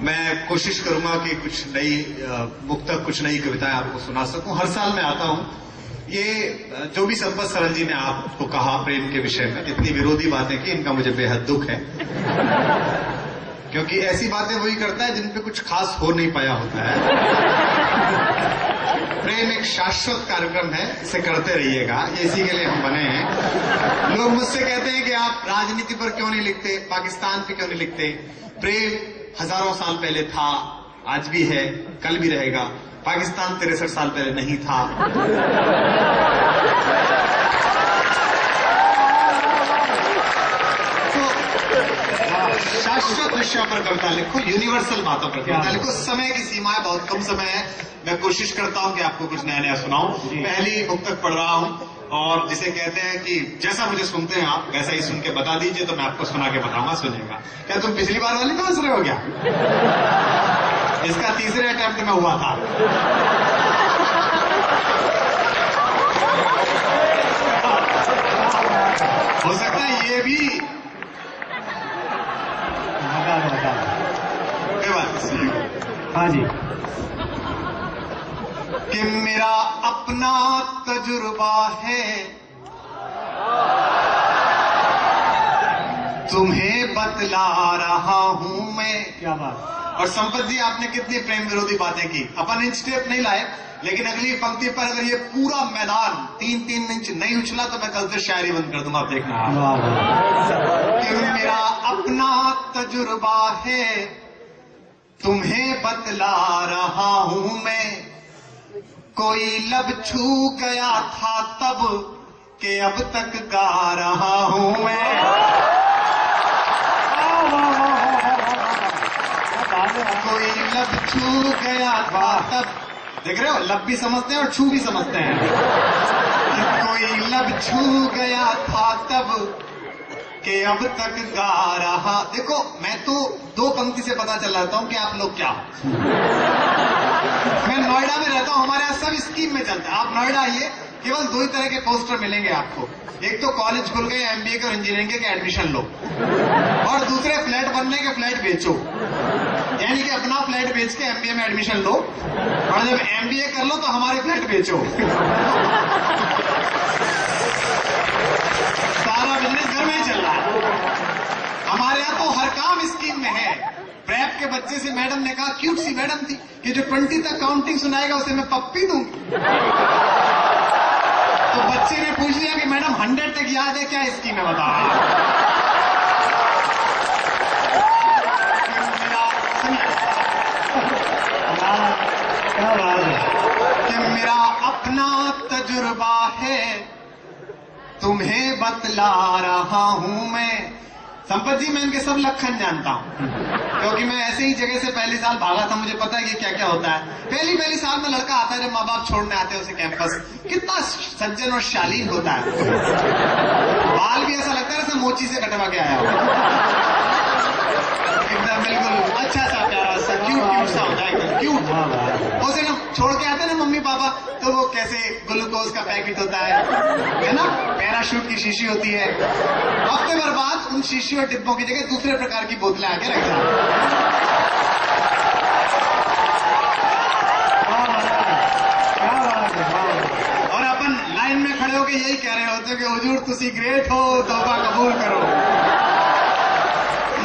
मैं कोशिश करूंगा कि कुछ नई मुक्तक कुछ नई कविताएं आपको सुना सकूं। हर साल मैं आता हूं। ये जो भी संपत सरन जी ने आपको कहा प्रेम के विषय में, इतनी विरोधी बातें की, इनका मुझे बेहद दुख है, क्योंकि ऐसी बातें वही करता है जिन पे कुछ खास हो नहीं पाया होता है। प्रेम एक शाश्वत कार्यक्रम है, इसे करते रहिएगा, ये इसी के लिए हम बने हैं। लोग मुझसे कहते हैं कि आप राजनीति पर क्यों नहीं लिखते, पाकिस्तान पे क्यों नहीं लिखते। प्रेम हजारों साल पहले था, आज भी है, कल भी रहेगा। पाकिस्तान 63 साल पहले नहीं था। शाश्वत विषयों पर कविता लिखो, यूनिवर्सल बातों पर कविता लिखो। समय की सीमाएं बहुत कम समय है। मैं कोशिश करता हूं कि आपको कुछ नया नया सुनाऊं। पहली मुक्तक पढ़ रहा हूं, और जिसे कहते हैं कि जैसा मुझे सुनते हैं आप वैसा ही सुन के बता दीजिए, तो मैं आपको सुना के बताऊंगा, सुनिएगा। क्या तुम पिछली बार वाली तो हंस रहे हो क्या? इसका तीसरे अटेम्प्ट में हुआ था। हो सकता है ये भी कोई बात नहीं। हाँ जी। कि मेरा अपना तजुर्बा है, तुम्हें बतला रहा हूं मैं। क्या बात। और संपत जी, आपने कितनी प्रेम विरोधी बातें की। अपन इंच टेप नहीं लाए, लेकिन अगली पंक्ति पर अगर ये पूरा मैदान 3-3 इंच नहीं उछला तो मैं कल से शायरी बंद कर दूंगा, आप देखना। कि मेरा अपना तजुर्बा है, तुम्हें बतला रहा हूं मैं। कोई लब छू गया था तब के अब तक गा रहा हूं मैं। कोई लब छू गया था तब, देख रहे हो, लब भी समझते हैं और छू भी समझते हैं। कोई लब छू गया था तब के अब तक गा रहा। देखो, मैं तो 2 पंक्ति से पता चल जाता हूं कि आप लोग क्या हो। मैं नोएडा में रहता हूं, हमारे यहाँ सब स्कीम में चलता है। आप नोएडा आइए, केवल 2 ही तरह के पोस्टर मिलेंगे आपको। एक तो कॉलेज खुल गए, एमबीए के और इंजीनियरिंग के एडमिशन लो, और दूसरे फ्लैट बनने के फ्लैट बेचो। यानी कि अपना फ्लैट बेच के एमबीए में एडमिशन लो, और जब एमबीए कर लो तो हमारे फ्लैट बेचो। सारा बिजनेस घर में ही चल रहा है। हमारे यहाँ तो हर काम स्कीम में है। प्रेप के बच्चे से मैडम ने कहा, क्यूट सी मैडम थी, कि जो 20 तक काउंटिंग सुनाएगा उसे मैं पप्पी दूंगी। तो बच्चे ने पूछ लिया कि मैडम 100 तक याद है क्या, स्कीम में बता रहा है। कि मेरा अपना तजुर्बा है, तुम्हें बतला रहा हूं मैं। संपत जी, मैं इनके सब लक्षण जानता हूं, क्योंकि मैं ऐसे ही जगह से पहले साल भागा था। मुझे पता है कि क्या क्या होता है। पहली साल में लड़का आता है, जब माँ बाप छोड़ने आते हैं उसे कैंपस, कितना सज्जन और शालीन होता है। बाल भी ऐसा लगता है जैसे मोची से कटवा के आया हो। एकदम बिल्कुल अच्छा सा, प्यारा सा, क्यूट सा होता है, क्यूट। उसे ना छोड़ के आते हैं ना मम्मी पापा, तो वो कैसे ग्लूकोज का पैकेट होता है ना, पैराशूट की शीशी होती है। हफ्ते भर बाद उन शीशी और डिब्बों की जगह दूसरे प्रकार की बोतलें आके रख जाती हैं। और अपन लाइन में खड़े होकर यही कह रहे होते कि हुजूर तुसी ग्रेट हो, तौबा कबूल करो।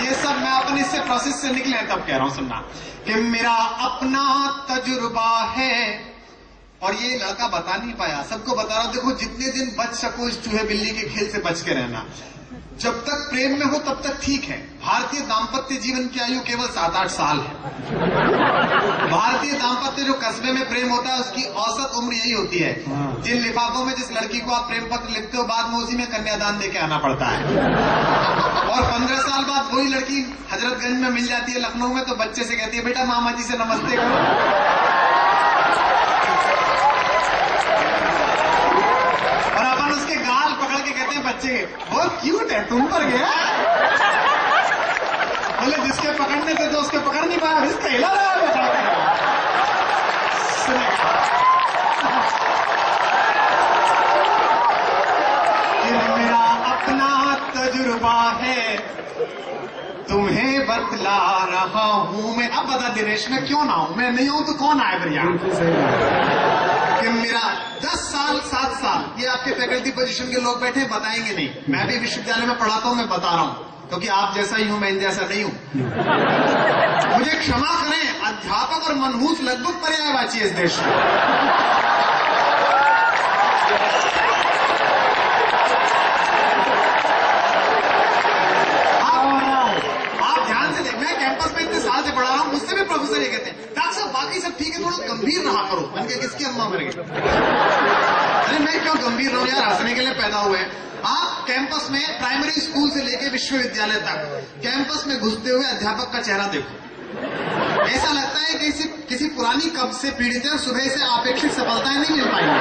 ये सब मैं अपन इससे प्रोसेस से निकले तब कह रहा हूं, सुनना। कि मेरा अपना तजुर्बा है, और ये लड़का बता नहीं पाया, सबको बता रहा हूं। देखो, जितने दिन बच सको इस चूहे बिल्ली के खेल से बच के रहना। जब तक प्रेम में हो तब तक ठीक है। भारतीय दाम्पत्य जीवन की आयु केवल 7-8 साल है। भारतीय दाम्पत्य जो कस्बे में प्रेम होता है उसकी औसत उम्र यही होती है। जिन लिफाफों में जिस लड़की को आप प्रेम पत्र लिखते हो, बाद में उसी में कन्यादान देके आना पड़ता है। और 15 साल बाद वही लड़की हजरतगंज में मिल जाती है, लखनऊ में, तो बच्चे से कहती है, बेटा मामा जी से नमस्ते करो। और अपन उसके गाल पकड़ के कहते हैं, बच्चे बहुत क्यूट है, तुम पर गया। बोले जिसके पकड़ने थे तो उसके पकड़ नहीं पाया, इसका हिला रहा है बेटा। मेरा अपना तजुर्बा है, तुम्हें बतला रहा हूं मैं। अब बता दिनेश, मैं क्यों ना हूं? मैं नहीं हूं तो कौन आए फिर यहाँ? कि मेरा 10 साल 7 साल, ये आपके फैकल्टी पोजीशन के लोग बैठे बताएंगे नहीं। मैं भी विश्वविद्यालय में पढ़ाता हूं, मैं बता रहा हूं, क्योंकि आप जैसा ही हूं, मैं इन जैसा नहीं हूं। मुझे क्षमा करें, अध्यापक और मनहूस लगभग पर्यायवाची इस देश में। आप ध्यान से देख, मैं कैंपस में इतने साल से पढ़ा रहा हूं, मुझसे भी प्रोफेसर ये कहते हैं, डॉक्टर साहब बाकी सब ठीक है, थोड़ा गंभीर रहा करो। मैंने कहा किसकी अम्मा मर गई? अरे मैं क्यों गंभीर रहूं यार, हंसने के लिए पैदा हुए हैं। आप कैंपस में प्राइमरी स्कूल से लेकर विश्वविद्यालय तक कैंपस में घुसते हुए अध्यापक का चेहरा देखो, ऐसा लगता है कि किसी पुरानी कब्ज से पीड़ित है, सुबह से अपेक्षित सफलताएं नहीं मिल पाएंगी।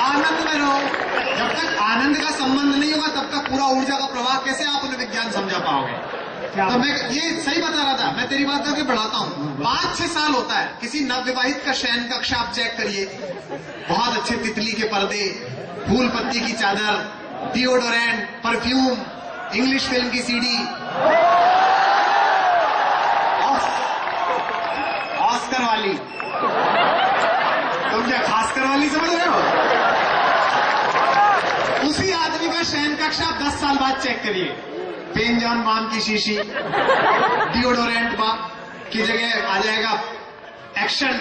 आनंद में रहो, जब तक आनंद का संबंध नहीं होगा तब तक पूरा ऊर्जा का प्रवाह कैसे आप उन्हें विज्ञान समझा पाओगे? तो मैं ये सही बता रहा था, मैं तेरी बात करके बढ़ाता हूँ। 5-6 साल होता है, किसी नवविवाहित का शयन कक्ष आप चेक करिए, बहुत अच्छे तितली के पर्दे, फूल पत्ती की चादर, डिओडोरेंट, परफ्यूम, इंग्लिश फिल्म की सीडी, ऑस्कर वाली, तुम क्या खासकर वाली समझ रहे हो? उसी आदमी का शयन कक्ष आप 10 साल बाद चेक करिए, पेन जॉन बाम की शीशी, डिओडोरेंट बा की जगह आ जाएगा एक्शन,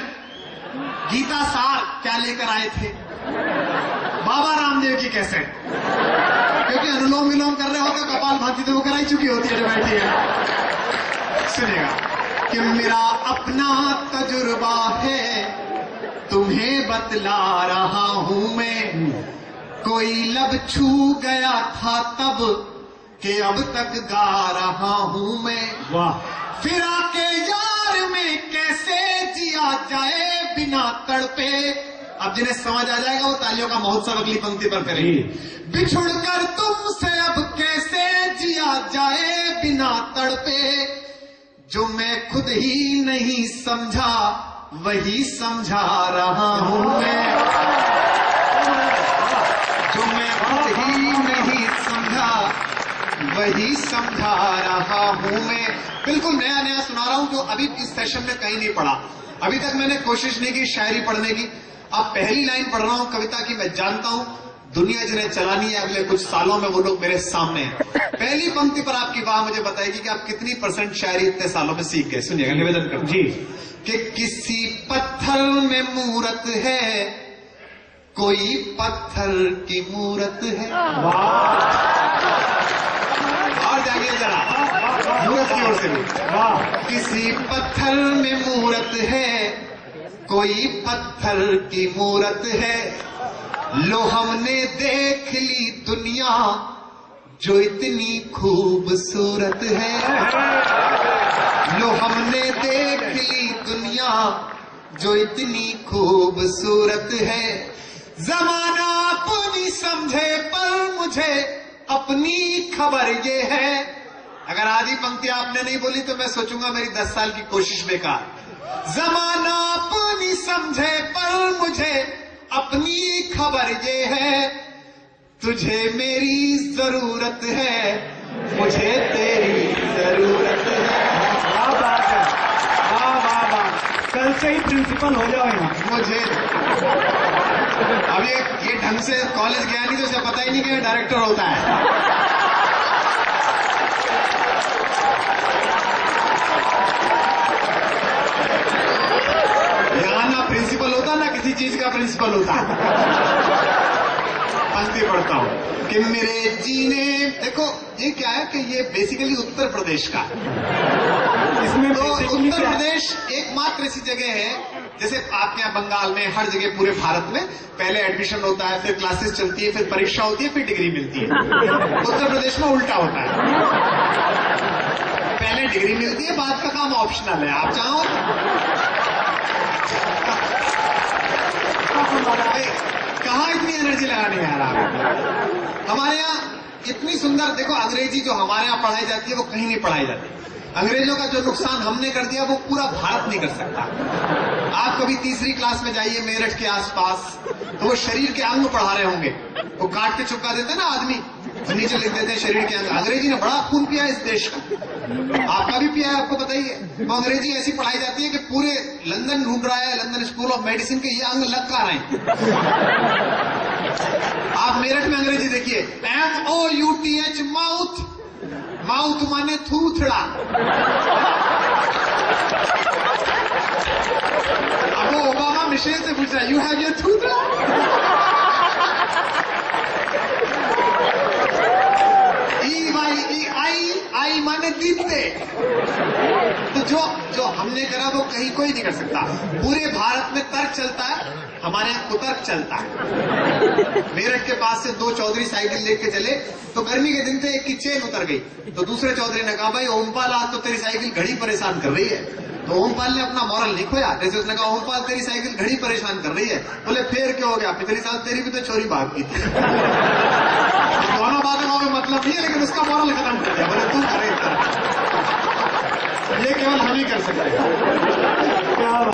गीता सार क्या लेकर आए थे, बाबा रामदेव की कैसेट, क्योंकि अनुलोम विलोम कर रहे हो तो कपाल भाती तो वो कराई चुकी होती है जो बैठी है। सुनेगा कि मेरा अपना तजुर्बा है, तुम्हें बतला रहा हूं मैं, कोई लब छू गया था तब कि अब तक गा रहा हूं मैं। वाह। फिर आके यार में कैसे जिया जाए बिना तड़पे। अब जिन्हें समझ आ जाएगा वो तालियों का महोत्सव अगली पंक्ति पर करेंगे। बिछुड़ कर तुमसे अब कैसे जिया जाए बिना तड़पे, जो मैं खुद ही नहीं समझा वही समझा रहा हूं मैं, जो मैं खुद ही नहीं समझा वही समझा रहा हूं मैं। बिल्कुल नया नया सुना रहा हूं जो अभी इस सेशन में कहीं नहीं पढ़ा। अभी तक मैंने कोशिश नहीं की शायरी पढ़ने की। अब पहली लाइन पढ़ रहा हूं कविता की। मैं जानता हूं दुनिया जिन्हें चलानी है अगले कुछ सालों में वो लोग मेरे सामने हैं। पहली पंक्ति पर आपकी वाह मुझे बताएगी कि आप कितनी % शायरी इतने सालों में सीख गए। सुनिएगा, निवेदन करूं जी कि किसी पत्थर में मूरत है, कोई पत्थर की मूरत है। और जाइए जरा मूरत की ओर से भी। किसी पत्थर में मूरत है, कोई पत्थर की मूरत है, लो हमने देख ली दुनिया जो इतनी खूबसूरत है, लो हमने देख ली दुनिया जो इतनी खूबसूरत है, जमाना अपनी समझे पर मुझे अपनी खबर ये है। अगर आधी पंक्ति आपने नहीं बोली तो मैं सोचूंगा मेरी 10 साल की कोशिश बेकार। जमाना अपनी समझे पर मुझे अपनी खबर ये है, तुझे मेरी जरूरत है, मुझे तेरी जरूरत है। वाह बात है, वाह वाह वाह, कल से ही प्रिंसिपल हो जाओ यहाँ। मुझे अब ये ढंग से कॉलेज गया नहीं तो उसे पता ही नहीं कि डायरेक्टर होता है। यहाँ ना प्रिंसिपल होता ना किसी चीज का प्रिंसिपल होता। पंक्ति पढ़ता हूँ कि मेरे जीने, देखो ये क्या है कि ये बेसिकली उत्तर प्रदेश का, इसमें तो उत्तर प्रदेश एकमात्र ऐसी जगह है जैसे आपके यहाँ बंगाल में हर जगह पूरे भारत में पहले एडमिशन होता है, फिर क्लासेस चलती है, फिर परीक्षा होती है, फिर डिग्री मिलती है। उत्तर प्रदेश में उल्टा होता है, पहले डिग्री मिलती है, बाद का काम ऑप्शनल है, आप चाहो। कहाँ इतनी एनर्जी लगानी है यार आप। हमारे यहाँ इतनी सुंदर, देखो अंग्रेजी जो हमारे यहाँ पढ़ाई जाती है वो कहीं नहीं पढ़ाई जाती। अंग्रेजों का जो नुकसान हमने कर दिया वो पूरा भारत नहीं कर सकता। आप कभी तीसरी क्लास में जाइए मेरठ के आसपास, तो वो शरीर के अंग पढ़ा रहे होंगे, वो काट के चुपका देते हैं ना आदमी, तो नीचे लिख देते हैं शरीर के अंग। अंग्रेजी ने बड़ा खून पिया इस देश का, आपका भी पिया है, आपको पता ही है। तो अंग्रेजी ऐसी पढ़ाई जाती है कि पूरे लंदन ढूंढ रहा है, लंदन स्कूल ऑफ मेडिसिन के ये अंग लग कहाँ रहे हैं। आप मेरठ में अंग्रेजी देखिए, MOUTH माउथ, माउथ माने थूथड़ा। अब वो ओबामा मिशेल से पूछ रहा है, यू हैव योर थूथड़ा? आई माने दीपते। तो जो हमने करा वो कहीं कोई नहीं कर सकता। पूरे भारत में तर्क चलता है, हमारे यहाँ कुतर्क चलता है। मेरठ के पास से दो चौधरी साइकिल लेके चले, तो गर्मी के दिन थे, एक की चेन उतर गई, तो दूसरे चौधरी ने कहा, भाई ओमपाल आज तो तेरी साइकिल घड़ी परेशान कर रही है। तो ओमपाल ने अपना मॉरल नहीं खोया, जैसे उसने कहा, ओमपाल तेरी साइकिल घड़ी परेशान कर रही है। बोले फिर क्या हो गया, पिछली साल तेरी भी तो चोरी भाग की थी। दोनों बातों में मतलब नहीं है, लेकिन उसका मॉरल खत्म कर दिया। बोले तू करे, ये केवल हम ही कर सकते हैं।